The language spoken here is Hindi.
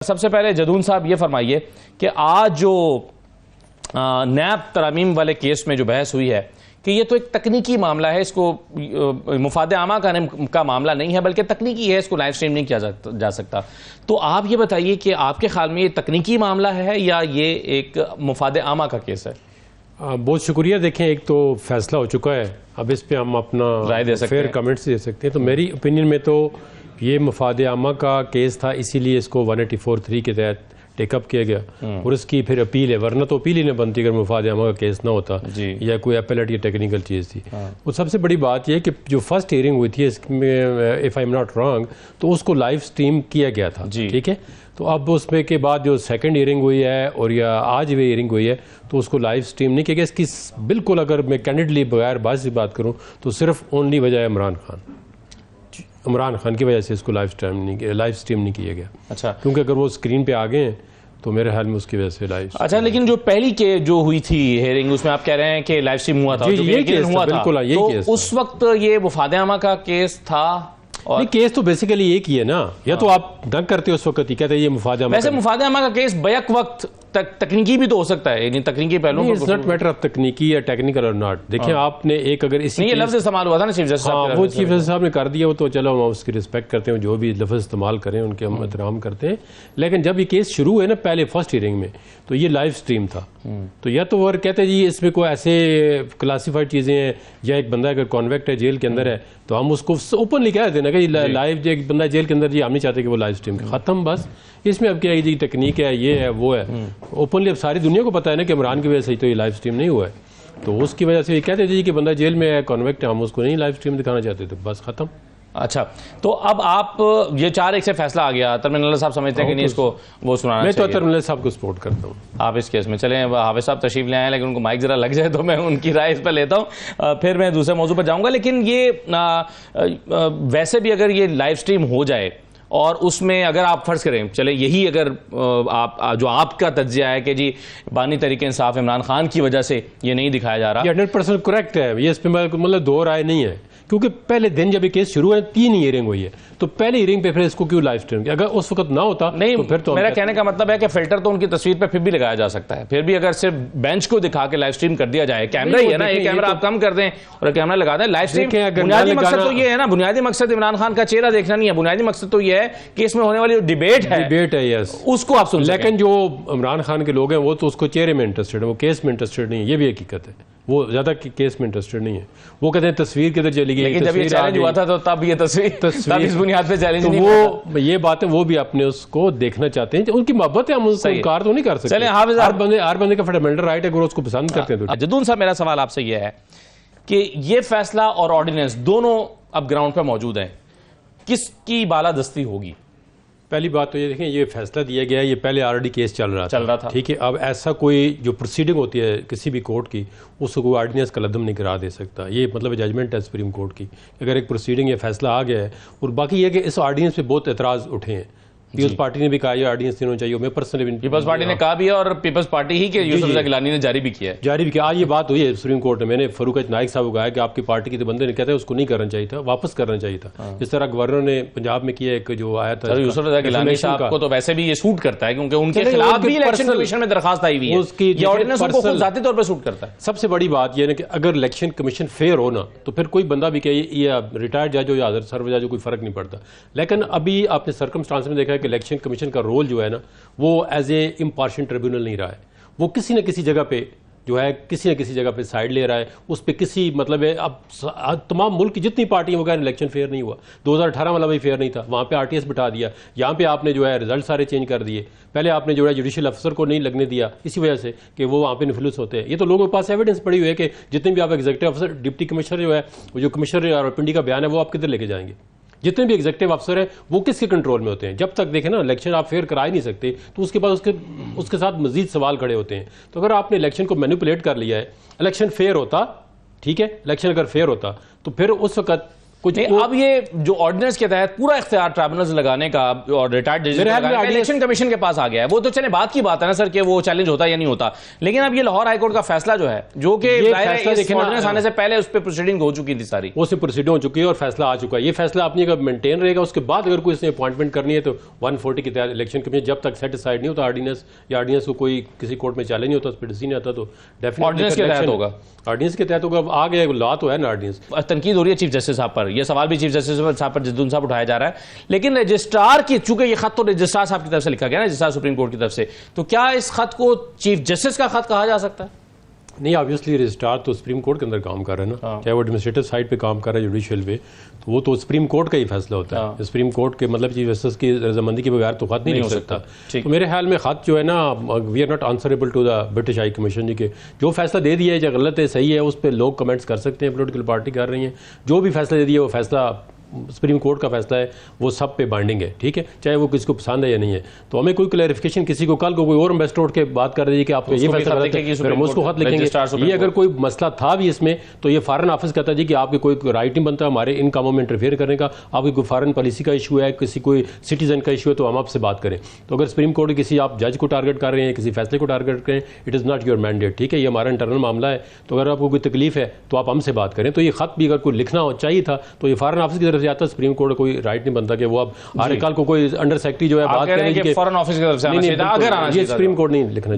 सबसे पहले जदून साहब ये फरमाइए कि आज जो नैब तरामीम वाले केस में जो बहस हुई है कि ये तो एक तकनीकी मामला है, इसको मुफाद आमा का मामला नहीं है बल्कि तकनीकी है, इसको लाइव स्ट्रीम नहीं किया जा सकता। तो आप ये बताइए कि आपके ख्याल में ये तकनीकी मामला है या ये एक मुफाद आमा का केस है? बहुत शुक्रिया। देखें, एक तो फैसला हो चुका है, अब इस पे हम अपना राय दे सकते हैं, फेयर कमेंट्स दे सकते हैं। तो मेरी ओपिनियन में तो ये मुफाद आमा का केस था, इसीलिए इसको 184(3) के तहत टेकअप किया गया और इसकी फिर अपील है, वरना तो अपील ही नहीं बनती अगर मुफाद आमा का केस ना होता या कोई अपीलेट या टेक्निकल चीज़ थी। और सबसे बड़ी बात यह कि जो फर्स्ट हियरिंग हुई थी इसमें, if I am not wrong, तो उसको लाइव स्ट्रीम किया गया था, ठीक है। तो अब उसमें के बाद जो सेकंड हियरिंग हुई है और या आज भी हियरिंग हुई है तो उसको लाइव स्ट्रीम नहीं किया गया। इसकी बिल्कुल, अगर मैं कैंडिडली बगैर बात से बात करूँ तो सिर्फ ओनली वजह है इमरान खान की वजह से इसको लाइव स्ट्रीम नहीं किया गया। अच्छा, क्योंकि अगर वो स्क्रीन पे आ गए हैं तो मेरे ख्याल में उसकी वजह से लाइव। अच्छा, लेकिन जो पहली के जो हुई थी हियरिंग, उसमें आप कह रहे हैं कि लाइव स्ट्रीम हुआ था, जी, ये केस हुआ था, बिल्कुल यही केस तो उस वक्त ये मुफाद आमा का केस था। और केस तो बेसिकली एक ही है ना, या तो आप दंग करते हो उस वक्त ही कहते हैं ये मुफाद आमा। वैसे मुफाद आमा का केस बैक वक्त तकनीकी भी तो हो सकता है, यानी तकनीकी पहलू। इट्स नॉट मैटर ऑफ तकनीकी या टेक्निकल और नॉट। देखिए, आपने एक अगर इसी ये लफ्ज इस्तेमाल हुआ था ना चीफ जस्टिस साहब, वो चीफ जस्टिस साहब ने कर दिया, वो तो चलो हम उसकी रिस्पेक्ट करते हैं, जो भी लफ्ज इस्तेमाल करें उनके हम एहतराम करते हैं। लेकिन जब ये केस शुरू हुए ना पहले फर्स्ट हियरिंग में, तो ये लाइव स्ट्रीम था। तो या तो वो कहते हैं जी इसमें कोई ऐसे क्लासीफाइड चीज़ें हैं, या एक बंदा अगर कॉन्वेक्ट है, जेल के अंदर है, तो हम उसको ओपनली कह देते ना कि लाइव एक बंदा जेल के अंदर, जी हम नहीं चाहते कि वो लाइव स्ट्रीम खत्म, बस। इसमें अब क्या है जी, तकनीक है, ये है, वो है, ओपनली अब सारी दुनिया को पता है ना कि इमरान की वजह से ही तो ये लाइव स्ट्रीम नहीं हुआ है। तो उसकी वजह से ये कहते जी कि बंदा जेल में है, कॉन्वेक्ट है, हम उसको नहीं लाइव स्ट्रीम दिखाना चाहते, तो बस खत्म। अच्छा, तो अब आप ये 4-1 से फैसला आ गया, तरमीन साहब समझते हैं कि नहीं इसको वो सुनाना मैं चाहिए? तो तरमीन साहब को सपोर्ट करता हूँ। आप इस केस में चलें, हाफिज साहब तशरीफ ले आए, लेकिन उनको माइक जरा लग जाए तो मैं उनकी राय इस पर लेता हूँ, फिर मैं दूसरे मौजू पर जाऊँगा। लेकिन ये वैसे भी अगर ये लाइव स्ट्रीम हो जाए और उसमें अगर आप फर्ज करें, चले यही अगर आप जो आपका तज्जिया है कि जी बानी तरीके इंसाफ इमरान खान की वजह से ये नहीं दिखाया जा रहा, 100% करेक्ट है, ये इस पर मतलब दो राय नहीं है। क्योंकि पहले दिन जब ये केस शुरू है 3 हियरिंग हुई है, तो पहले हियरिंग पे फिर इसको क्यों लाइव स्ट्रीम किया? अगर उस वक्त ना होता नहीं, तो फिर तो मेरा कहने का मतलब है कि फिल्टर तो उनकी तस्वीर पे फिर भी लगाया जा सकता है, फिर भी अगर सिर्फ बेंच को दिखा के लाइव स्ट्रीम कर दिया जाए, कैमरा ही है ना, एक कैमरा आप कम कर दें और कैमरा लगा दें, लाइव स्ट्रीम। बुनियादी मकसद तो ये है ना, बुनियादी मकसद इमरान खान का चेहरा देखना नहीं है, बुनियादी मकसद तो ये है कि इसमें होने वाली जो डिबेट है यस, उसको आप सुन। लेकिन जो इमरान खान के लोग हैं वो तो उसको चेहरे में इंटरेस्टेड है, वो केस में इंटरेस्टेड नहीं है, ये भी हकीकत है। वो ज्यादा केस में इंटरेस्टेड नहीं है, वो कहते हैं तस्वीर किधर चली गई। लेकिन जब ये चैलेंज हुआ था तो तब ये तस्वीर इस बुनियाद पे चैलेंज तो नहीं वो ये बात है, वो भी अपने उसको देखना चाहते हैं, उनकी मोहब्बत है, हम उसको इनकार तो नहीं कर सकते। हर बंदे का फंडामेंटल राइट है, अगर उसको पसंद करते हैं तो। जदून साहब, मेरा सवाल आपसे ये है कि ये फैसला और ऑर्डिनेंस दोनों अब ग्राउंड पर मौजूद हैं, किसकी बालादस्ती होगी? पहली बात तो ये देखें, ये फैसला दिया गया है, ये पहले ऑलरेडी केस चल रहा था, ठीक है। अब ऐसा कोई जो प्रोसीडिंग होती है किसी भी कोर्ट की, उसको कोई ऑर्डिनेंस का लदम नहीं करा दे सकता। ये मतलब जजमेंट है सुप्रीम कोर्ट की, अगर एक प्रोसीडिंग या फैसला आ गया है। और बाकी ये कि इस ऑर्डिनेंस पे बहुत एतराज़ उठे हैं, पीपल्स पार्टी ने भी कहा ये ऑर्डिनेंस देना चाहिए, मैं पर्सनली पीपल्स पार्टी ने कहा भी है और पीपल्स पार्टी ही के यूसुफ रज़ा गिलानी ने जारी भी किया है। आज ये बात हुई है सुप्रीम कोर्ट में, मैंने फरूक नाइक साहब को कहा कि आपकी पार्टी के तो बंदे ने कहते हैं उसको नहीं करना चाहिए था, वापस करना चाहिए था। जिस तरह गवर्नर ने पंजाब में किया, एक जो आया था यूसुफ रज़ा गिलानी साहब को, तो वैसे भी ये सूट करता है क्योंकि उनके खिलाफ भी इलेक्शन कमीशन में दरखास्त आई हुई है, ये ऑर्डिनेंस उनको खुद ज़ाती तौर पर सूट करता है। सबसे बड़ी बात यह है कि अगर इलेक्शन कमीशन फेयर हो ना, तो फिर कोई बंदा भी कहे ये रिटायर्ड जज हो या सर्व जज हो, कोई फर्क नहीं पड़ता। लेकिन अभी आपने सर्कमस्टांस में देखा है कि इलेक्शन कमीशन रोल जो है ना, वो एज ए इम्पार्शियल ट्रिब्यूनल नहीं रहा है, वो किसी न किसी जगह पे जो है, किसी न किसी जगह पे साइड ले रहा है, उस पे किसी मतलब है। अब तमाम मुल्क की जितनी पार्टियां वगैरह इलेक्शन फेयर नहीं हुआ, 2018 वाला भी फेयर नहीं था, वहां पे आरटीएस बिठा दिया, यहाँ पे आपने जो है रिजल्ट सारे चेंज कर दिए। पहले आपने जो है जुडिशियल अफसर को नहीं लगने दिया, इसी वजह से कि वो वहाँ पे इन्फ्लुएंस होते हैं। ये तो लोगों के पास एविडेंस पड़ी हुई है कि जितने भी आप एग्जीक्यूटिव अफसर, डिप्टी कमिश्नर जो है, वो जो कमिश्नर रावलपिंडी का बयान है, वो आप किधर लेके जाएंगे? जितने भी एग्जीक्यूटिव अफसर हैं वो किसके कंट्रोल में होते हैं? जब तक देखें ना इलेक्शन आप फेयर करा ही नहीं सकते, तो उसके बाद उसके साथ मजीद सवाल खड़े होते हैं। तो अगर आपने इलेक्शन को मैनिपुलेट कर लिया है, इलेक्शन फेयर होता, ठीक है, इलेक्शन अगर फेयर होता तो फिर उस वक्त कुछ नहीं, अब ये जो ऑर्डिनेंस के तहत पूरा इख्तियार ट्राइब्यूनल्स लगाने का और रिटायर्ड जजेस का इलेक्शन कमीशन के पास आ गया है, वो तो चले बात की बात है ना सर कि वो चैलेंज होता है या नहीं होता, लेकिन अब ये लाहौर हाईकोर्ट का फैसला जो है, जो कि ऑर्डिनेंस आने से पहले उस पर प्रोसीडिंग हो चुकी थी सारी, वो से प्रोसीडिंग हो चुकी है और फैसला आ चुका है। ये फैसला अपनी अगर मेंटेन रहेगा, उसके बाद अगर कोई इसने अपॉइंटमेंट करनी है तो 140 के तहत इलेक्शन कमीशन जब तक सेटिस्फाइड नहीं होता ऑर्डिनेंस या ऑर्डिनेंस को कोई किसी कोर्ट में चैलेंज नहीं होता, उस पर डिसीजन आता तो डेफिनेटली ऑर्डिनेंस के तहत होगा। ऑर्डिनेंस के तहत होगा। अब आ गया लॉ तो है ना ऑर्डिनेंस। तनकीद हो रही है चीफ जस्टिस साहब पर, यह सवाल भी चीफ जस्टिस साहब पर जद्दून साहब उठाया जा रहा है, लेकिन रजिस्ट्रार की, चूंकि ये खत तो रजिस्ट्रार साहब की तरफ से लिखा गया ना, रजिस्ट्रार सुप्रीम कोर्ट की तरफ से, तो क्या इस खत को चीफ जस्टिस का खत कहा जा सकता है? नहीं, ऑब्वियसली रजिस्ट्रार तो सुप्रीम कोर्ट के अंदर काम कर रहा है ना, चाहे वो एडमिनिस्ट्रेटिव साइड पे काम कर रहा है जुडिशियल पे, तो वो तो सुप्रीम कोर्ट का ही फैसला होता है। सुप्रीम कोर्ट के मतलब चीफ जस्टिस की रजामंदी के बगैर तो खत नहीं लिख सकता। तो मेरे ख्याल में खत जो है ना, we are not answerable to the British High Commission जी के जो फैसला दे दिया है, जो गलत है सही है, उस पर लोग कमेंट्स कर सकते हैं, पोलिटिकल पार्टी कर रही हैं, जो भी फैसला दे दिया वो फैसला सुप्रीम कोर्ट का फैसला है, वो सब पे बाइंडिंग है, ठीक है, चाहे वो किसी को पसंद है या नहीं है। तो हमें कोई क्लैरिफिकेशन किसी को कल को कोई और एम्बेसडर उठ के बात कर दीजिए कि आपको ये फैसला गलत है, फिर हम उसको खत लिखेंगे। ये अगर कोई मसला था भी इसमें, तो ये फॉरेन ऑफिस कहता है जी कि आपके कोई राइट नहीं बनता हमारे इन कामों में इंटरफेयर करने का, आपकी कोई फॉरेन पॉलिसी का इशू है, किसी कोई सिटीजन का इशू है, तो हम आपसे बात करें। तो अगर सुप्रीम कोर्ट किसी आप जज को टारगेट कर रहे हैं, किसी फैसले को टारगेट करें, it is not your mandate, ठीक है, ये हमारा इंटरनल मामला है। तो अगर आपको कोई तकलीफ है तो आप हमसे बात करें। तो ये खत भी अगर कोई लिखना चाहिए था तो ये फॉरेन ऑफिस की तरफ से आता, सुप्रीम कोर्ट कोई राइट नहीं बनता कि वो अब हर कल को कोई अंडर सेक्रेटरी जो है बात करें कि फॉरेन ऑफिस की तरफ से आना चाहिए, अगर आना चाहिए, सुप्रीम कोर्ट नहीं लिखना।